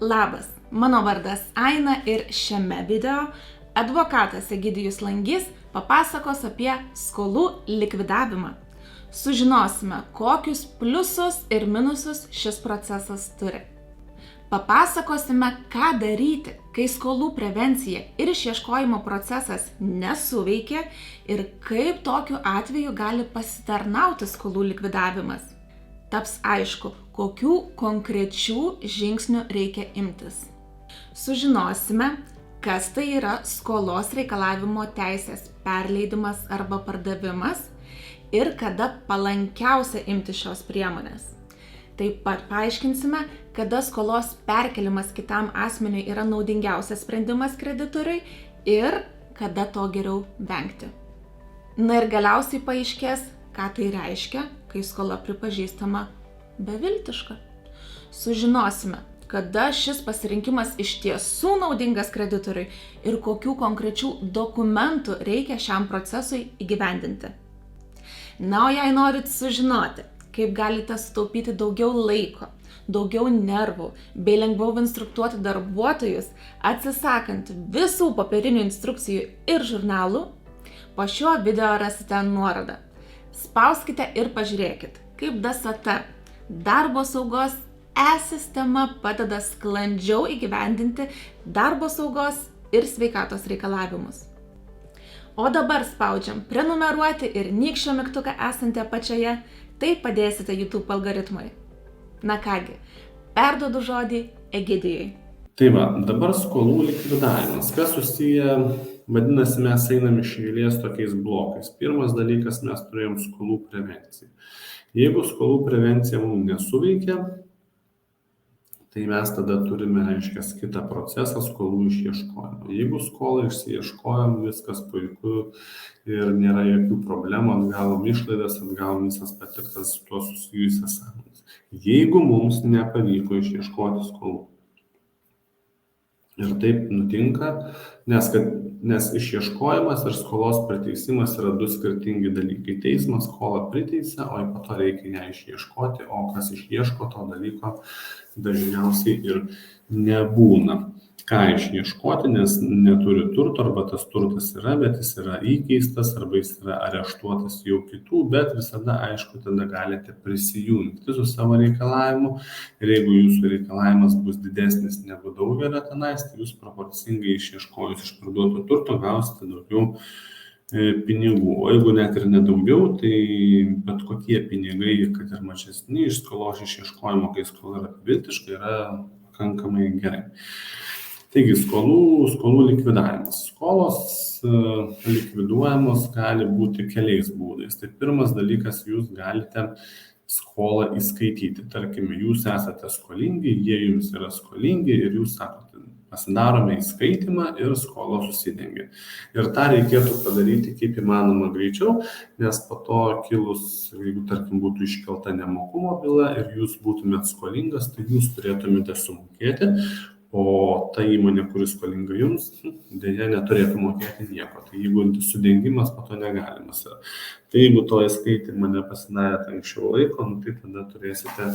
Labas, mano vardas Aina ir šiame video advokatas Egidijus Langys papasakos apie skolų likvidavimą. Sužinosime, kokius pliusus ir minusus šis procesas turi. Papasakosime, ką daryti, kai skolų prevencija ir išieškojimo procesas nesuveikia ir kaip tokiu atveju gali pasitarnauti skolų likvidavimas. Taps aišku, kokių konkrečių žingsnių reikia imtis. Sužinosime, kas tai yra skolos reikalavimo teisės perleidimas arba pardavimas ir kada palankiausia imti šios priemonės. Taip pat paaiškinsime, kada skolos perkelimas kitam asmeniui yra naudingiausias sprendimas kreditoriui ir kada to geriau vengti. Na ir galiausiai paaiškės, ką tai reiškia, kai skola pripažįstama beviltiška. Sužinosime, kada šis pasirinkimas iš tiesų naudingas kreditoriui ir kokių konkrečių dokumentų reikia šiam procesui įgyvendinti. Na, o jei norit sužinoti, kaip galite sutaupyti daugiau laiko, daugiau nervų bei lengviau instruktuoti darbuotojus, atsisakant visų popierinių instrukcijų ir žurnalų, po šiuo video rasite nuorodą. Spauskite ir pažiūrėkit, kaip DST darbo saugos e-sistema padeda sklandžiau įgyvendinti darbo saugos ir sveikatos reikalavimus. O dabar spaudžiam prenumeruoti ir nykščio mygtuką esantį apačioje, tai padėsite YouTube algoritmui. Na kągi, perduodu žodį Egidijui. Tai va, dabar skolų likvidavimas. Kas susiję, vadinasi, mes einam iš eilės tokiais blokais. Pirmas dalykas, mes turėjom skolų prevenciją. Jeigu skolų prevencija mums nesuveikia, tai mes tada turime, kitą procesą skolų išieškojimo. Jeigu skolą išsiieškojom, viskas puiku ir nėra jokių problemų, atgavom išlaidas, atgavom visas patirtas su tuo susijusias sąnaudas. Jeigu mums nepavyko išieškoti skolų. Ir taip nutinka, nes išieškojimas ir skolos priteisimas yra du skirtingi dalykai. Teismas skolą priteisia, o po to reikia ją išieškoti, o kas išieško to dalyko dažniausiai ir nebūna. Ką išieškoti, nes neturi turto, arba tas turtas yra, bet jis yra įkeistas, arba jis yra areštuotas jau kitų, bet visada, aišku, tada galite prisijungti su savo reikalavimu ir jeigu jūsų reikalavimas bus didesnis negu daugelio tenais, tai jūs proporcingai išieškojus iš parduoto turto gausite daugiau pinigų, o jeigu net ir nedaugiau, tai bet kokie pinigai, kad ir mažesni iš skolos išieškojimo, kai skola yra beviltiška, yra pakankamai gerai. Taigi, skolų likvidavimas. Skolos likviduojamos gali būti keliais būdais. Tai pirmas dalykas, jūs galite skolą įskaityti. Tarkime, jūs esate skolingi, jie jums yra skolingi ir jūs sakote, pasidarome įskaitimą ir skolą susidengia. Ir tą reikėtų padaryti kaip įmanoma greičiau, nes po to kilus, jeigu tarkim būtų iškelta nemokumo byla ir jūs būtumėt skolingas, tai jūs turėtumėte sumokėti, o ta įmonė, kuris skolinga jums, dėja neturėtų mokėti nieko. Tai jeigu sudengimas, po to negalimas yra. Tai jeigu to įskaitymą nepasidarėte anksčiau laiko, tai tada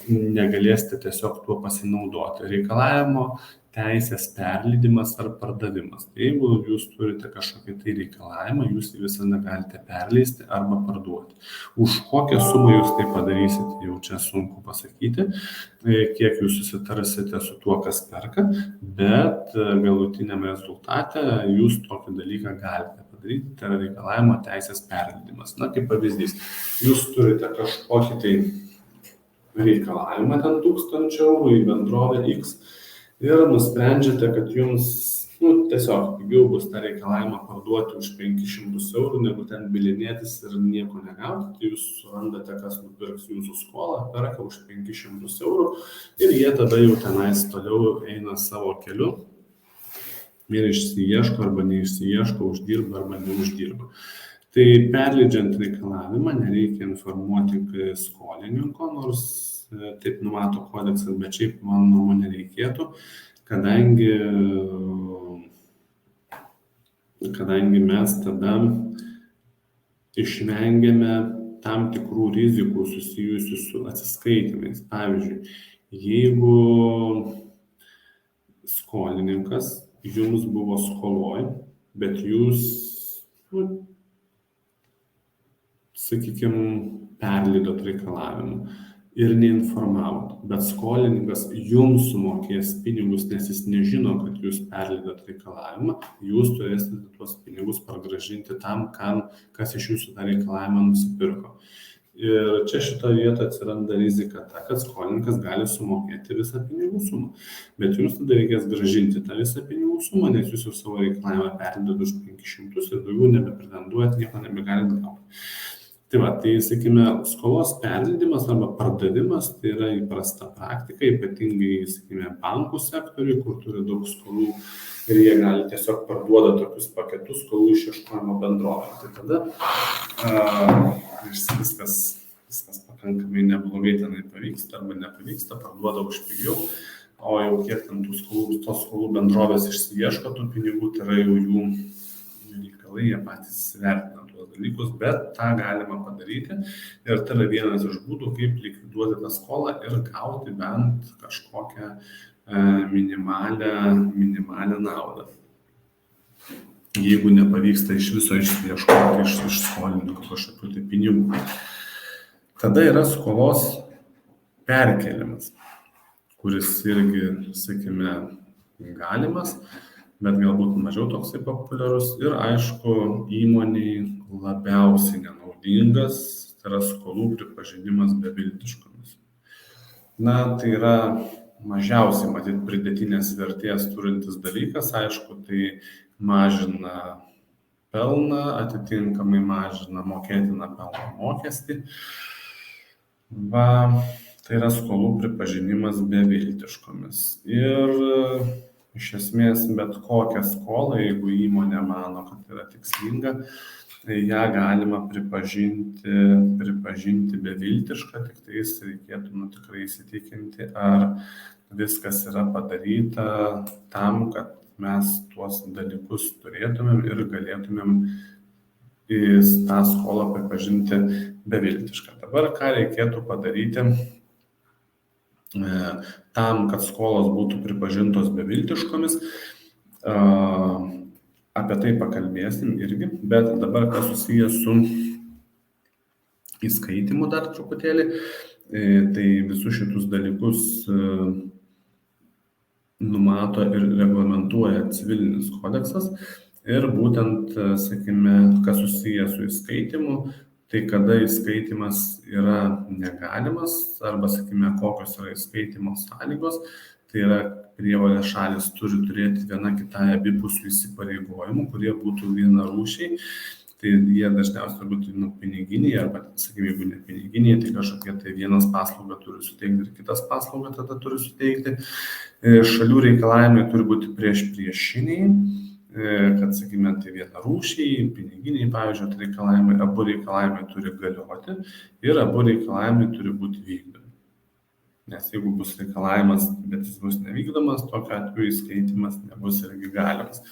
negalėsite tiesiog tuo pasinaudoti. Reikalavimo teisės perleidimas ar pardavimas. Tai jeigu jūs turite kažkokį tai reikalavimą, jūs jį visada galite perleisti arba parduoti. Už kokią sumą jūs tai padarysite, jau čia sunku pasakyti, kiek jūs susitarsite su tuo, kas perka, bet galutiniam rezultate jūs tokį dalyką galite padaryti, tai yra reikalavimo teisės perleidimas. Na, kaip pavyzdys, jūs turite kažkokį tai reikalavimą ten 1000 eurų į bendrovę X ir nusprendžiate, kad jums tiesiog pigiau bus tą reikalavimą parduoti už 500 eurų, negu ten bilinėtis ir nieko negauti. Tai jūs surandate, kas nupirks jūsų skolą, perka už 500 eurų ir jie tada jau tenais toliau eina savo keliu ir išsiieško arba neišsiieško, uždirba arba neuždirba. Tai perleidžiant reikalavimą nereikia informuoti skolininko, nors taip numato kodeksas, bet šiaip mano nuomonė reikėtų, kadangi mes tada išvengiame tam tikrų rizikų susijusių su atsiskaitimais. Pavyzdžiui, jeigu skolininkas jums buvo skoloj, bet jūs, sakykime, perlydot reikalavimų ir neinformavot, bet skolininkas jums sumokės pinigus, nes jis nežino, kad jūs perlydot reikalavimą, jūs turėsite tuos pinigus pargrąžinti tam, kas iš jūsų tą reikalavimą nusipirko. Ir čia šitoje vietoje atsiranda rizika ta, kad skolininkas gali sumokėti visą pinigų sumą, bet jums tada reikės grąžinti tą visą pinigų sumą, nes jūs jau savo reikalavimą perlydot už 500 ir daugiau nebepretenduojat, nieko nebegalit gauti. Tai va, tai sakykime, skolos perleidimas arba pardavimas tai yra įprasta praktika, ypatingai, sakykime, bankų sektoriui, kur turi daug skolų ir jie gali tiesiog parduoda tokius paketus skolų išieškojimo bendrovėm. Tai tada viskas pakankamai neblogai tenai pavyksta arba nepavyksta, parduoda už pigiau, o jau kiek ten tos skolų bendrovės išsiieško tų pinigų, tai yra jau jų reikalai, jie patys vertina tuos dalykus, bet tą galima padaryti ir tai yra vienas iš būdų, kaip likviduoti tą skolą ir gauti bent kažkokią minimalią naudą. Jeigu nepavyksta iš viso išieškoti iš skolininkų kažkokių tai pinigų. Tada yra skolos perkėlimas, kuris irgi, sakykime, galimas, bet galbūt mažiau toksai populiarus ir aišku įmoniai labiausiai nenaudingas, tai yra skolų pripažinimas beviltiškomis. Na, tai yra mažiausiai matyt pridėtinės vertės turintis dalykas, aišku, tai mažina pelną, atitinkamai mažina mokėtiną pelno mokestį. Tai yra skolų pripažinimas beviltiškomis. Ir iš esmės, bet kokią skolą, jeigu įmonė mano, kad yra tikslinga, tai ją galima pripažinti beviltišką, tik tais reikėtų tikrai įsitikinti, ar viskas yra padaryta tam, kad mes tuos dalykus turėtumėm ir galėtumėm tą skolą pripažinti beviltišką. Dabar ką reikėtų padaryti tam, kad skolos būtų pripažintos beviltiškomis, apie tai pakalbėsim irgi, bet dabar kas susijęs su įskaitimu dar truputėlį, tai visus šitus dalykus numato ir reglamentuoja civilinis kodeksas ir būtent, sakykime, kas susijęs su įskaitimu, tai kada įskaitimas yra negalimas arba, sakykime, kokios yra įskaitimo sąlygos, tai yra prievolės šalys turi turėti viena kitai abipusių įsipareigojimų, kurie būtų vienarūšiai, tai jie dažniausiai turbūt piniginiai arba, sakykime, jeigu ne piniginiai, tai kažkokie tai vienas paslaugą turi suteikti ir kitas paslaugą tada turi suteikti. Šalių reikalavimai turi būti priešiniai, kad, sakykime, tai vienarūšiai, piniginiai, pavyzdžiui, tai reikalavimai, abu reikalavimai turi galioti ir abu reikalavimai turi būti vykdomi. Nes jeigu bus reikalavimas, bet jis bus nevykdomas, tokiu atveju įskaitimas nebus irgi galimas.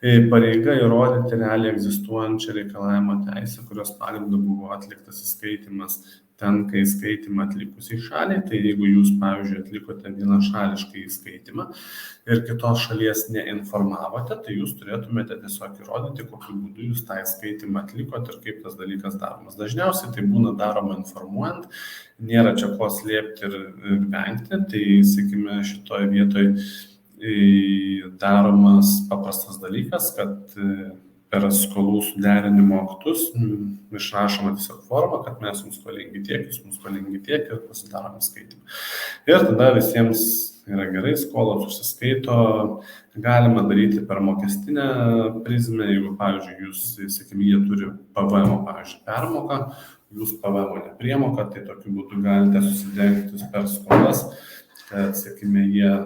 Pareiga įrodyti realiai egzistuojančią reikalavimo teisę, kurios pagrindu buvo atliktas įskaitimas tenka įskaitimą atlikusiai šaliai, tai jeigu jūs, pavyzdžiui, atlikote vienašališkai įskaitimą ir kitos šalies neinformavote, tai jūs turėtumėte tiesiog įrodyti, kokiu būdu jūs tą įskaitimą atlikote ir kaip tas dalykas daromas. Dažniausiai tai būna daroma informuojant, nėra čia ko slėpti ir vengti, tai, sakykime, šitoje vietoje daromas paprastas dalykas, kad per skolų suderinimo aktus išrašoma tiesiog forma, kad mes jums skolingi tiek, jūs mums skolingi tiek ir pasidarome skaitimą. Ir tada visiems yra gerai, skolos užsiskaito, galima daryti per mokestinę prizmę, jeigu, pavyzdžiui, jūs, sakykime, jie turi PVM, pavyzdžiui, permoką, jūs PVM nepriemoka, tai tokiu būdu galite susidengti per skolas, kad, sakykime, jie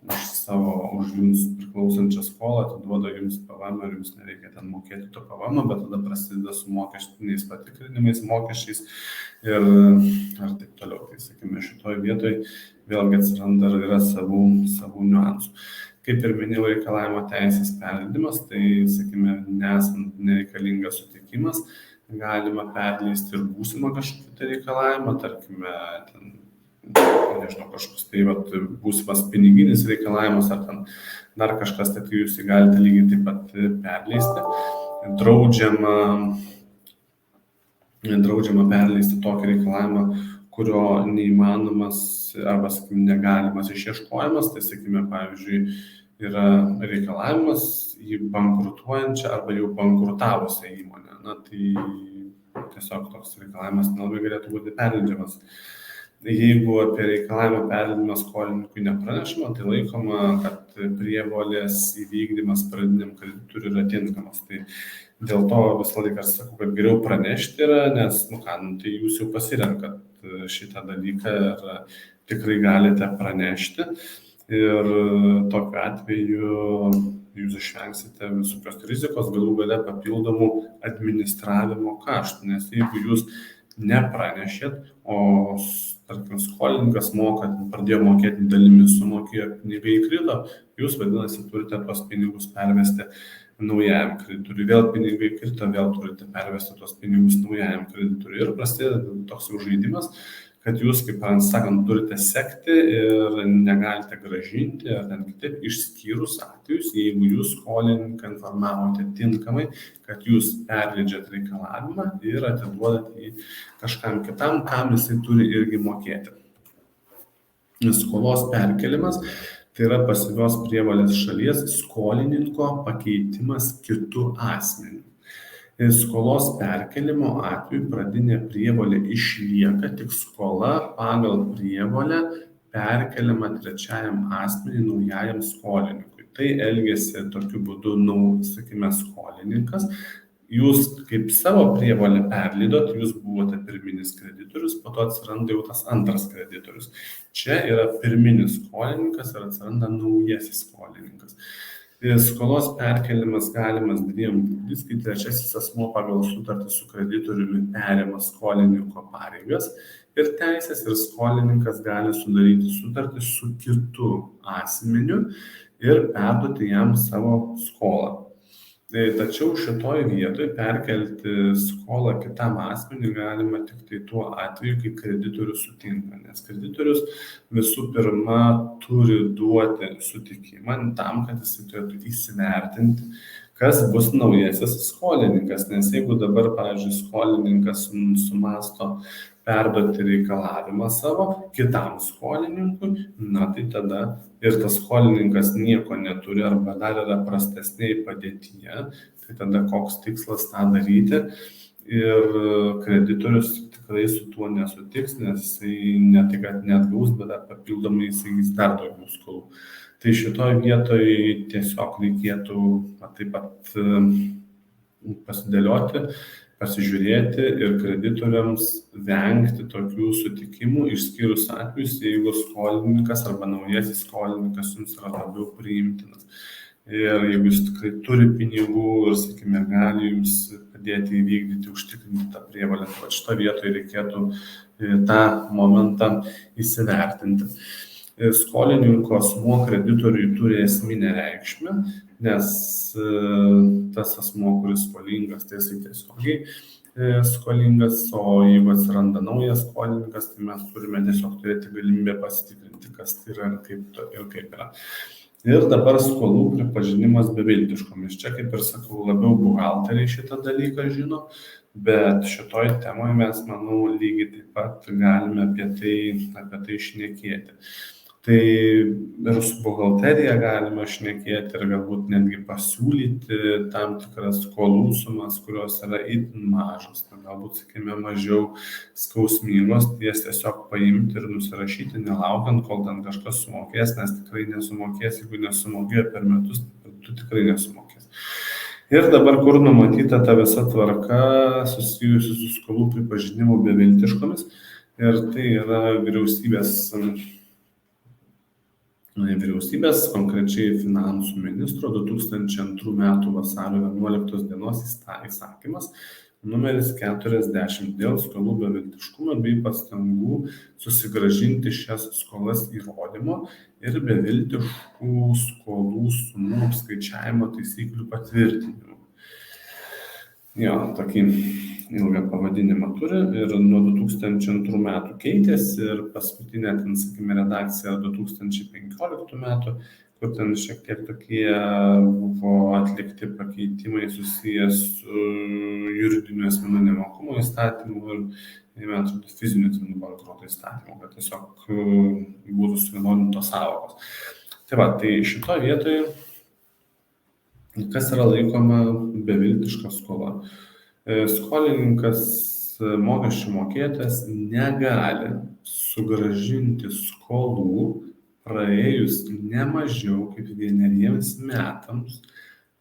už jums priklausančią skolą atiduoda jums PVM ir jums nereikia ten mokėti to PVM, bet tada prasideda su mokestiniais patikrinimais, mokesčiais ir taip toliau. Tai, sakykime, šitoje vietoje vėlgi atsiranda ir yra savų niuansų. Kaip ir minėjau, reikalavimo teisės perleidimas, tai, sakykime, nesant nereikalingas sutikimas, galima perleisti ir būsimą kažkokį reikalavimą, tarkime, ten nežinau, kažkoks tai būsimas piniginis reikalavimas ar ten dar kažkas, tai jūs jį galite lygiai taip pat perleisti. Draudžiama perleisti tokį reikalavimą, kurio neįmanomas arba, sakykime, negalimas išieškojimas. Tai, sakykime, pavyzdžiui, yra reikalavimas į bankrutuojančią arba jau bankrutavusią įmonę. Na, tai tiesiog toks reikalavimas nelabai galėtų būti perleidžiamas. Jeigu apie reikalavimą perleidimą skolininkui nepranešama, tai laikoma, kad prievolės įvykdymas pradiniam kreditoriui yra tinkamas. Tai dėl to visą laiką sakau, kad geriau pranešti yra, nes, tai jūs jau pasirenkat šitą dalyką ir tikrai galite pranešti. Ir tokiu atveju jūs išvengsite visokios rizikos, galų gale papildomų administravimo kaštų, nes jeigu jūs nepranešėt, o tarkim skolininkas pradėjo mokėti dalimis, sumokėjo, pinigai įkrito, jūs vadinasi turite tuos pinigus pervesti naujajam kreditoriui, vėl pinigai krito, vėl turite pervesti tuos pinigus naujajam kreditoriui ir prasideda toks žaidimas, kad jūs, kaip sakant, turite sekti ir negalite gražinti ar ten kitaip, išskyrus atvejus, jeigu jūs skolininką informavote tinkamai, kad jūs perleidžiat reikalavimą ir atiduodate jį kažkam kitam, kam jisai turi irgi mokėti. Skolos perkelimas tai yra pasyvios prievolės šalies skolininko pakeitimas kitu asmeniu. Skolos perkelimo atveju pradinė prievolė išlieka, tik skola pagal prievolę perkeliama trečiajam asmeniui, naujajam skolininkui. Tai elgiasi tokiu būdu, sakykime, skolininkas. Jūs kaip savo prievolę perleidot, jūs buvote pirminis kreditorius, po to atsiranda jau tas antras kreditorius. Čia yra pirminis skolininkas ir atsiranda naujasis skolininkas. Skolos perkelimas galimas dviem būdais, kai trečiasis asmuo pagal sutartį su kreditoriumi perima skolininko pareigas ir teisės, ir skolininkas gali sudaryti sutartį su kitu asmeniu ir perduoti jam savo skolą. Tačiau šitoj vietoj perkelti skolą kitam asmeniui galima tik tai tuo atveju, kai kreditorius sutinka, nes kreditorius visų pirma turi duoti sutikimą tam, kad jis turėtų įsivertinti, kas bus naujasis skolininkas, nes jeigu dabar, pavyzdžiui, skolininkas sumąsto perduoti reikalavimą savo kitam skolininkui, tai tada ir tas skolininkas nieko neturi arba dar yra prastesnėje padėtyje, tai tada koks tikslas tą daryti ir kreditorius tikrai su tuo nesutiks, nes jisai ne tik neatgaus, bet dar papildomai įsigys dar daugiau skolų. Tai šitoj vietoj tiesiog reikėtų taip pat pasidėlioti, pasižiūrėti ir kreditoriams vengti tokių sutikimų, išskyrus atvejus, jeigu skolininkas arba naujasis skolininkas jums yra labiau priimtinas. Ir jeigu jis tikrai turi pinigų ir, sakykime, gali jums padėti įvykdyti, užtikrinti tą prievolę, tai šitą vietoj reikėtų tą momentą įsivertinti. Skolininko asmuo kreditoriui turi esminę reikšmę, nes tas asmuo, kuris skolingas, tai jisai tiesiogiai skolingas, o jeigu atsiranda naujas skolininkas, tai mes turime tiesiog turėti galimybę pasitikrinti, kas tai yra ir kaip yra. Ir dabar skolų pripažinimas beviltiškomis. Čia, kaip ir sakau, labiau buhalteriai šitą dalyką žino, bet šitoj temoje mes, manau, lygiai taip pat galime apie tai šnekėti. Tai ir su buhalterija galima šnekėti ir galbūt netgi pasiūlyti tam tikras skolų sumas, kurios yra itin mažos, galbūt, sakykime, mažiau skausmingos, jas tiesiog paimti ir nusirašyti, nelaukiant, kol ten kažkas sumokės, nes tikrai nesumokės, jeigu nesumokėjo per metus, tu tikrai nesumokės. Ir dabar, kur numatyta ta visa tvarka susijusi su skolų pripažinimu beviltiškomis, ir tai yra vyriausybės, konkrečiai finansų ministro 2002 metų vasario 11 dienos įsakymas numeris 40 dėl skolų beviltiškumo bei pastangų susigrąžinti šias skolas įrodymo ir beviltiškų skolų sumų apskaičiavimo taisyklių patvirtinimo. Jo, tokį ilgą pavadinimą turi ir nuo 2002 metų keitėsi ir paskutinė, ten, sakykime, redakcija 2015 metų, kur ten šiek tiek tokie buvo atlikti pakeitimai susijęs su juridinių asmenų nemokumo įstatymu ir, man atrodo, fizinių asmenų bankroto įstatymu, kad tiesiog būtų suvienodintos sąvokos. Tai va, tai šitoje vietoje kas yra laikoma beviltiška skola? Skolininkas, mokesčių mokėtojas negali sugrąžinti skolų praėjus ne mažiau kaip 1 metams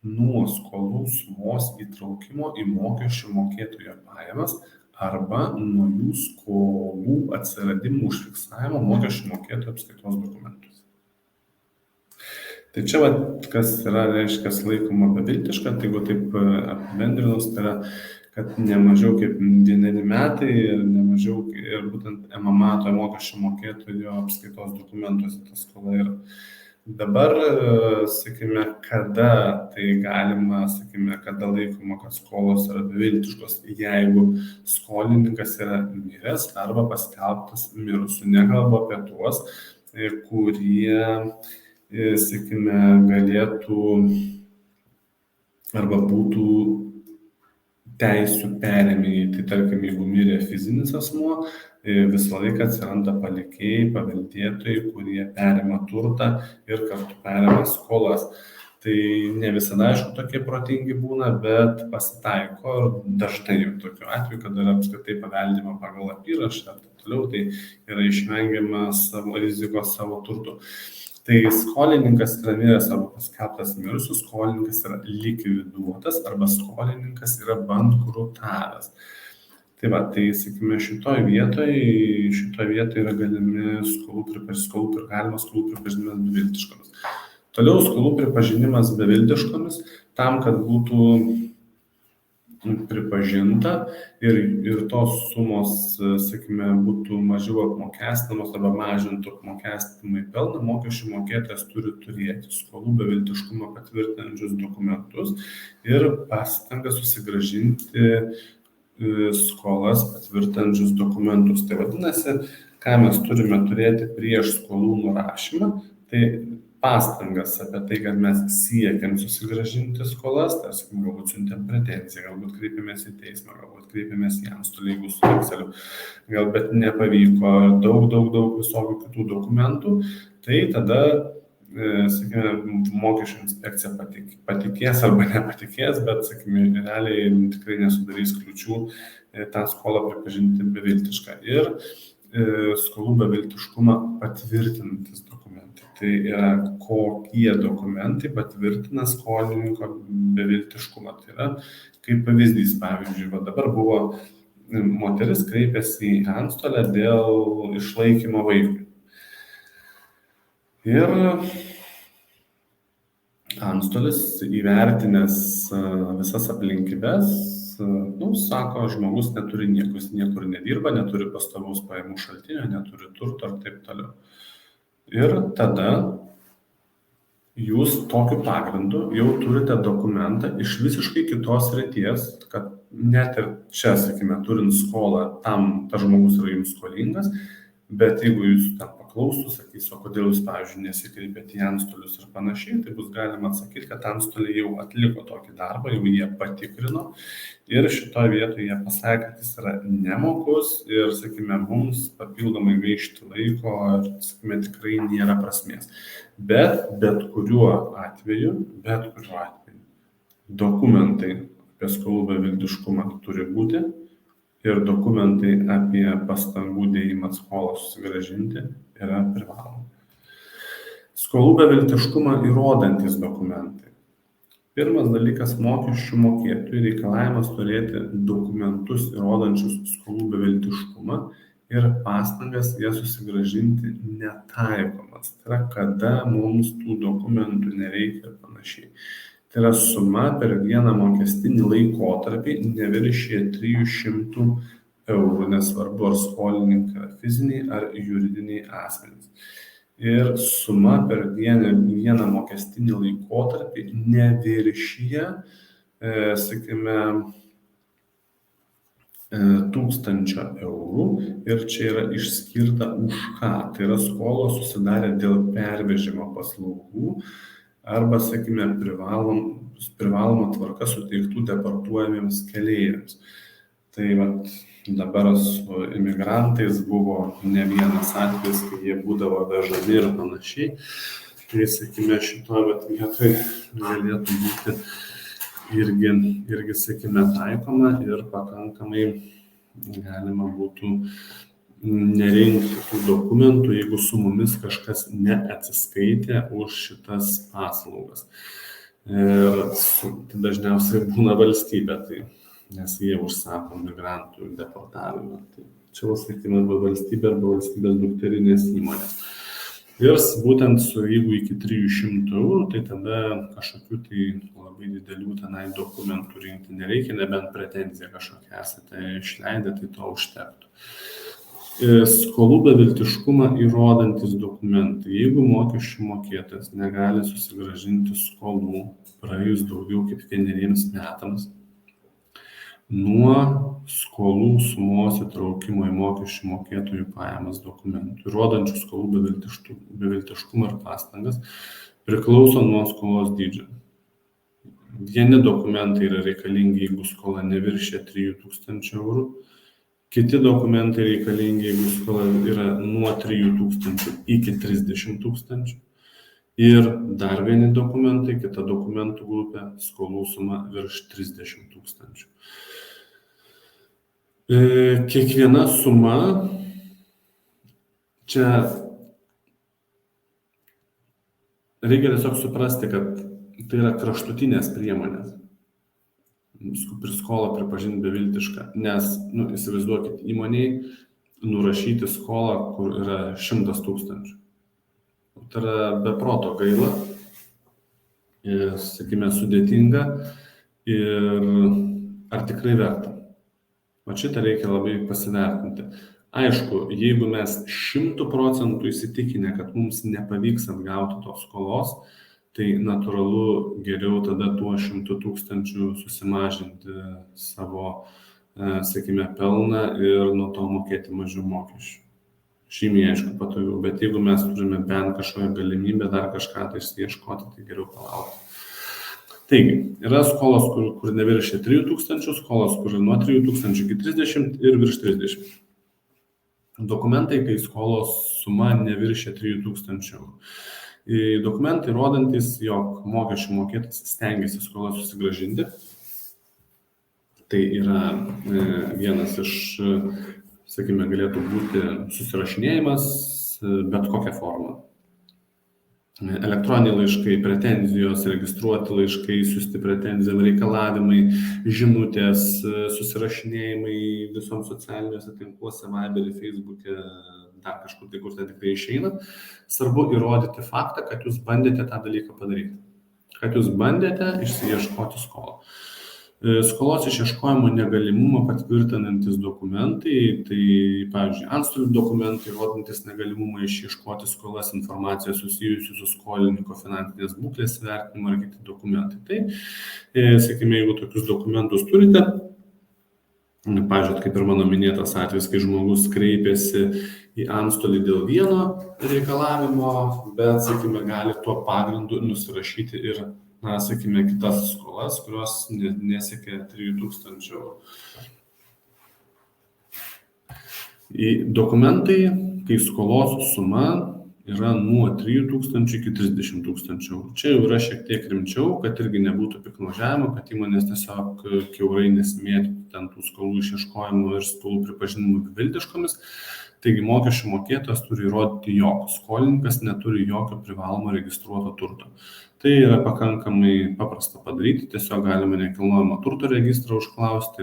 nuo skolų sumos įtraukimo į mokesčių mokėtojo pajamas arba nuo jų skolų atsiradimo užfiksavimo mokesčių mokėtojo apskaitos dokumentuose. Tai čia, kas yra, reiškia, laikoma beviltiška, tai jeigu taip apibendrinus, tai yra, kad ne mažiau kaip 1 metai ir ne mažiau, ir būtent MMA to mokesčių mokėtojo apskaitos dokumentuose ta skola yra. Dabar, sakykime, kada tai galima, sakykime, kada laikoma, kad skolos yra beviltiškos, jeigu skolininkas yra miręs arba paskelbtas mirusiu. Nekalbu apie tuos, kurie, sakykime, galėtų arba būtų teisių perėmėjai. Tai tarkim, jeigu mirė fizinis asmuo, visą laiką atsiranda palikėjai, paveldėtojai, kurie perima turtą ir kartu perima skolas. Tai ne visada, aišku, tokie protingi būna, bet pasitaiko ir dažnai jau tokiu atveju, kada yra apskritai paveldima pagal apyrašą ir taip toliau, tai yra išvengiama savo rizikos savo turtų. Tai skolininkas yra miręs arba paskelbtas mirusiu, skolininkas yra likviduotas arba skolininkas yra bankrutavęs. Tai va, tai, sakykime, šitoje vietoje yra galima skolų pripažinimas beviltiškomis. Toliau skolų pripažinimas beviltiškomis, tam, kad būtų pripažinta ir tos sumos, sakykime, būtų mažiau apmokestinamos arba mažintų apmokestinimą į pelną, mokesčių mokėtojas turi turėti skolų beviltiškumą patvirtinančius dokumentus ir pastangą susigrąžinti skolas patvirtinančius dokumentus. Tai vadinasi, ką mes turime turėti prieš skolų nurašymą, tai pastangas apie tai, kad mes siekiam susigrąžinti skolas, tarsi galbūt siuntėm pretenziją, galbūt kreipėmės į teismą, galbūt kreipėmės į antstolį, jeigu su vekseliu, galbūt nepavyko, daug visokių kitų dokumentų, tai tada, sakykime, mokesčių inspekcija patikės arba nepatikės, bet, sakykime, realiai tikrai nesudarys kliučių tą skolą pripažinti beviltišką. Ir skolų beviltiškumą patvirtinantis dokumentai. Tai yra, kokie dokumentai patvirtina skolininko beviltiškumą. Tai yra, kaip pavyzdys, pavyzdžiui, dabar buvo moteris kreipėsi į antstolę dėl išlaikymo vaikui. Ir antstolis įvertinęs visas aplinkybes, sako, žmogus neturi nieko, jis niekur nedirba, neturi pastovaus pajamų šaltinio, neturi turto ir taip toliau. Ir tada jūs tokiu pagrindu jau turite dokumentą iš visiškai kitos srities, kad net ir čia, sakykime, turint skolą, tas žmogus yra jums skolingas, bet jeigu jūs ten paklaustų, sakys, o kodėl jūs, pavyzdžiui, nesikreipėte į antstolius ir panašiai, tai bus galima atsakyti, kad antstoliai jau atliko tokį darbą, jau jie patikrino ir šitoje vietoje jie pasakė, kad jis yra nemokus ir, sakykime, mums papildomai gaišti laiko ir, sakykime, tikrai nėra prasmės. Bet kuriuo atveju dokumentai apie skolų beviltiškumą turi būti ir dokumentai apie pastangų dėjimą skolą susigrąžinti yra privalomi. Skolų beviltiškumą įrodantis dokumentai. Pirmas dalykas, mokesčių mokėtojų reikalavimas turėti dokumentus įrodančius skolų beviltiškumą ir pastangas jas susigrąžinti netaikomas. Tai yra, kada mums tų dokumentų nereikia ir panašiai. Tai yra, suma per vieną mokestinį laikotarpį neviršija 300 eurų, nesvarbu ar skolininkai yra fiziniai ar juridiniai asmenys. Ir suma per vieną mokestinį laikotarpį neviršija, sakykime, 1000 eurų ir čia yra išskirta už ką. Tai yra skolos susidarę dėl pervežimo paslaugų arba, sakykime, privaloma tvarka suteiktų deportuojamiems keleiviams. Tai vat, dabar su imigrantais buvo ne vienas atvejis, kai jie būdavo vežami ir panašiai. Tai, sakykime, šitoje vietoje galėtų būti irgi, sakykime, taikoma ir pakankamai galima būtų nerinkti tų dokumentų, jeigu su mumis kažkas neatsiskaitė už šitas paslaugas. Ir tai dažniausiai būna valstybė, nes jie užsako migrantų deportavimą. Tai čia, sakykime, valstybė arba valstybės dukterinės įmonės. Ir būtent jeigu iki 300 eurų, tai tada kažkokių tai labai didelių tenai dokumentų rinkti nereikia, nebent pretenziją kažkokią esate išleidę, tai to užtektų. Skolų beviltiškumą įrodantis dokumentai. Jeigu mokesčių mokėtojas negali susigrąžinti skolų praėjus daugiau kaip 1 metams nuo skolų sumos įtraukimo į mokesčių mokėtojų pajamas dokumentų, įrodančių skolų beviltiškumą ir pastangas, priklauso nuo skolos dydžio. Vieni dokumentai yra reikalingi, jeigu skola neviršia 3000 eurų, kiti dokumentai reikalingi, jeigu skola yra nuo 3000 iki 30 000. Ir dar vieni dokumentai, kita dokumentų grupė, skolų suma virš 30 000. Kiekviena suma, čia reikia tiesiog suprasti, kad tai yra kraštutinės priemonės. Skolą pripažinti beviltišką, nes, įsivaizduokit, įmoniai nurašyti skolą, kur yra 100 000. Tai yra beproto gaila, sakykime, sudėtinga ir ar tikrai verta. O šitą reikia labai pasivertinti. Aišku, jeigu mes 100% įsitikinę, kad mums nepavyks atgauti tos skolos, tai natūralu geriau tada tuo 100 000 susimažinti savo, sakykime, pelną ir nuo to mokėti mažiau mokesčių. Žymiai, aišku, patogiau, bet jeigu mes turime bent kažkokią galimybę dar kažką tai ieškoti, tai geriau palaukti. Taigi, yra skolos, kur neviršia 3000, skolos, kur nuo 3000 iki 30 ir virš 30. Dokumentai, kai skolos suma neviršia 3000 eurų. Dokumentai rodantis, jog mokesčių mokėtojas stengiasi skolą susigrąžinti. Tai yra vienas iš, sakykime, galėtų būti susirašinėjimas bet kokia forma. Elektroniniai laiškai, pretenzijos, registruoti laiškai, siųsti pretenzijom, reikalavimai, žinutės, susirašinėjimai visoms socialiniuose tinkluose, Viber'e, Facebook'e, dar kažkur tai, kur tai tikrai išeina. Svarbu įrodyti faktą, kad jūs bandėte tą dalyką padaryti. Kad jūs bandėte išsiieškoti skolą. Skolos išieškojimo negalimumą patvirtinantis dokumentai, tai, pavyzdžiui, antstolių dokumentai, rodantis negalimumą išieškoti skolas, informaciją susijusių su skolininko finansinės būklės vertinimu ar kiti dokumentai. Tai, sakykime, jeigu tokius dokumentus turite, pavyzdžiui, kaip ir mano minėtas atvejis, kai žmogus kreipėsi į antstolį dėl vieno reikalavimo, bet, sakykime, gali tuo pagrindu nusirašyti ir, sakykime, kitas skolas, kurios nesiekia 3000 eurų. Dokumentai, kai skolos suma yra nuo 3000 iki 30 000 eurų. Čia jau yra šiek tiek rimčiau, kad irgi nebūtų piktnaudžiavimo, kad įmonės tiesiog kiaurai nesimėtytų ten tų skolų išieškojimo ir skolų pripažinimų beviltiškomis. Taigi mokesčių mokėtojas turi įrodyti, jog skolininkas neturi jokio privalomo registruoto turto. Tai yra pakankamai paprasta padaryti, tiesiog galime nekilnojamo turto registrą užklausti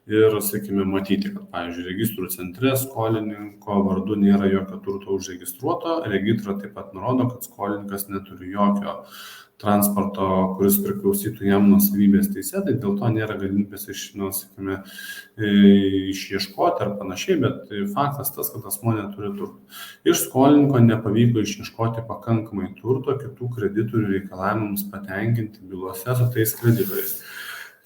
ir, sakykime, matyti, kad, pavyzdžiui, registrų centre skolininko vardu nėra jokio turto užregistruoto, registra taip pat nurodo, kad skolininkas neturi jokio transporto, kuris priklausytų jam nuosavybės teise, tai dėl to nėra galimybės išieškoti ar panašiai, bet faktas tas, kad asmuo neturi turto. Iš skolininko nepavyko išieškoti pakankamai turto kitų kreditorių reikalavimams patenkinti bylose su tais kreditoriais.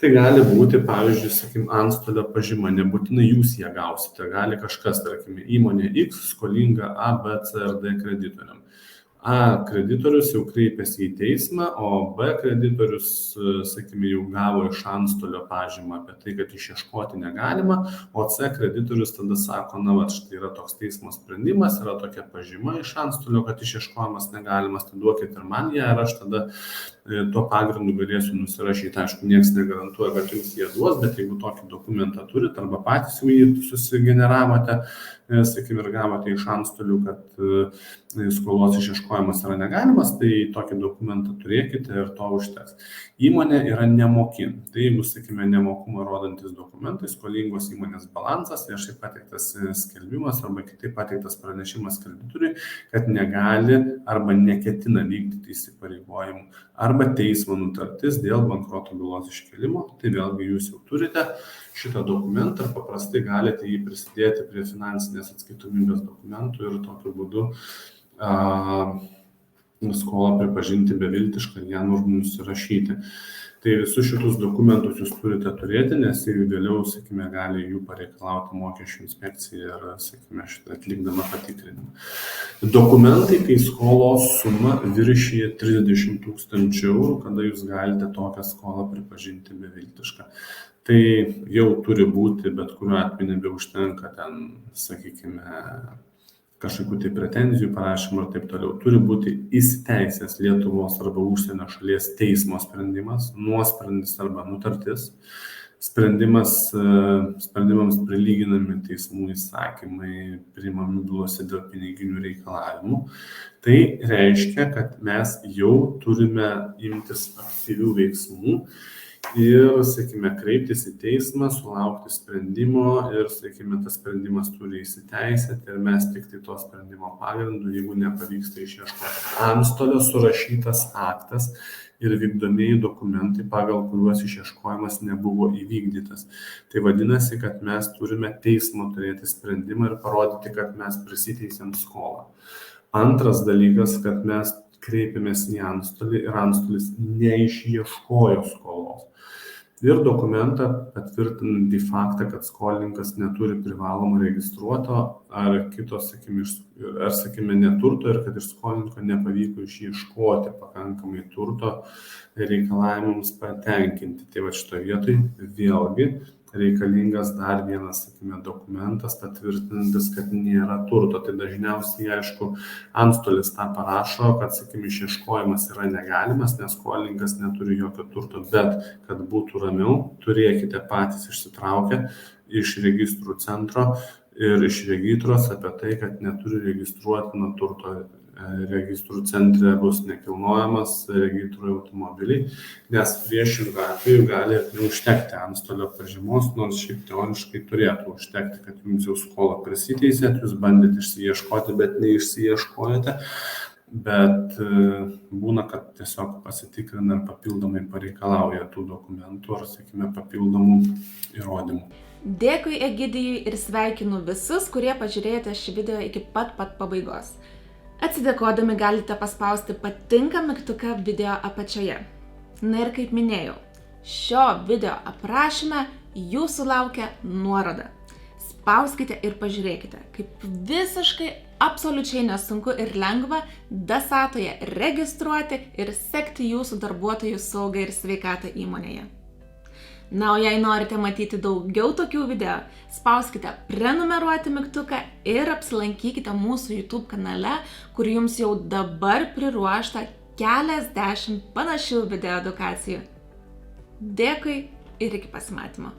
Tai gali būti, pavyzdžiui, sakykime, antstolio pažyma, nebūtinai jūs ją gausite, gali kažkas, tarkime, įmonė X skolinga A, B, C ir D kreditoriam. A kreditorius jau kreipėsi į teismą, o B kreditorius, sakykime, jau gavo iš antstolio pažymą apie tai, kad išieškoti negalima, o C kreditorius tada sako, na, va, štai yra toks teismo sprendimas, yra tokia pažyma iš antstolio, kad išieškojimas negalimas, tai duokit ir man ją, ir aš tada tuo pagrindu galėsiu nusirašyti. Aišku, niekas negarantuoja, kad jums jie duos, bet jeigu tokį dokumentą turit arba patys jau jį susigeneravote, sakykime, ir gavote iš antstolių, kad skolos išieškojimas yra negalimas, tai tokį dokumentą turėkite ir to užteks. Įmonė yra nemoki. Tai jeigu, sakykime, nemokumą rodantis dokumentai, skolingos įmonės balansas, viešai pateiktas skelbimas arba kitaip pateiktas pranešimas kreditoriui, kad negali arba neketina vykdyti įsipareigojimų, arba teismo nutartis dėl bankroto bylos iškėlimo, tai vėlgi jūs jau turite šitą dokumentą ir paprastai galite jį prisidėti prie finansinės atskaitomybės dokumentų ir tokiu būdu skolą pripažinti beviltišką ir ją nusirašyti. Tai visus šitus dokumentus jūs turite turėti, nes jeigu vėliau, sakykime, gali jų pareikalauti mokesčių inspekcija ir, sakykime, šitą atlikdama patikrinimą. Dokumentai, kai skolos suma viršyja 30 000 eurų, kada jūs galite tokią skolą pripažinti beviltišką. Tai jau turi būti, bet kuriuo atveju nebeužtenka ten, sakykime, kažkokių tai pretenzijų parašymų ir taip toliau. Turi būti įsiteisęs Lietuvos arba užsienio šalies teismo sprendimas, nuosprendis arba nutartis. Sprendimams prilyginami teismų įsakymai, priimami bylose dėl piniginių reikalavimų. Tai reiškia, kad mes jau turime imtis aktyvių veiksmų ir, sakykime, kreiptis į teismą, sulaukti sprendimo ir, sakykime, tas sprendimas turi įsiteisėti ir mes tik tai to sprendimo pagrindu, jeigu nepavyksta išieškoti antstolio surašytas aktas ir vykdomieji dokumentai, pagal kuriuos išieškojimas nebuvo įvykdytas. Tai vadinasi, kad mes turime teismo turėti sprendimą ir parodyti, kad mes prisiteisėm skolą. Antras dalykas, kad mes kreipiamės į antstolį ir antstolis neišieškojo skolos. Ir dokumentą patvirtinantį faktą, kad skolininkas neturi privalomą registruoto ar kito, sakykime, neturto ir kad iš skolininko nepavyko išieškoti pakankamai turto reikalavimams patenkinti. Tai va šitoje vietoje vėlgi reikalingas dar vienas, sakykime, dokumentas patvirtinantis, kad nėra turto. Tai dažniausiai, aišku, antstolis tą parašo, kad, sakykime, išieškojimas yra negalimas, nes skolininkas neturi jokio turto, bet kad būtų ramiau, turėkite patys išsitraukę iš registrų centro ir iš regitros apie tai, kad neturi registruotino turto. Registrų centre bus nekilnojamas registrų automobiliai, nes priešingų atveju gali neužtekti antstolio pažymos, nors šiaip teoriškai turėtų užtekti, kad jums jau skolą prisiteisėt, jūs bandėte išsiieškoti, bet neišsiieškojate, bet būna, kad tiesiog pasitikrina ir papildomai pareikalauja tų dokumentų ar, sakykime, papildomų įrodymų. Dėkui Egidijui ir sveikinu visus, kurie pažiūrėjote šį video iki pat pabaigos. Atsidėkodami galite paspausti patinka mygtuką video apačioje. Na ir kaip minėjau, šio video aprašyme jūsų laukia nuoroda. Spauskite ir pažiūrėkite, kaip visiškai absoliučiai nesunku ir lengva DASAToje registruoti ir sekti jūsų darbuotojų saugą ir sveikatą įmonėje. Na, o jei norite matyti daugiau tokių video, spauskite prenumeruoti mygtuką ir apsilankykite mūsų YouTube kanale, kur jums jau dabar priruošta keliasdešimt panašių video edukacijų. Dėkui ir iki pasimatymo.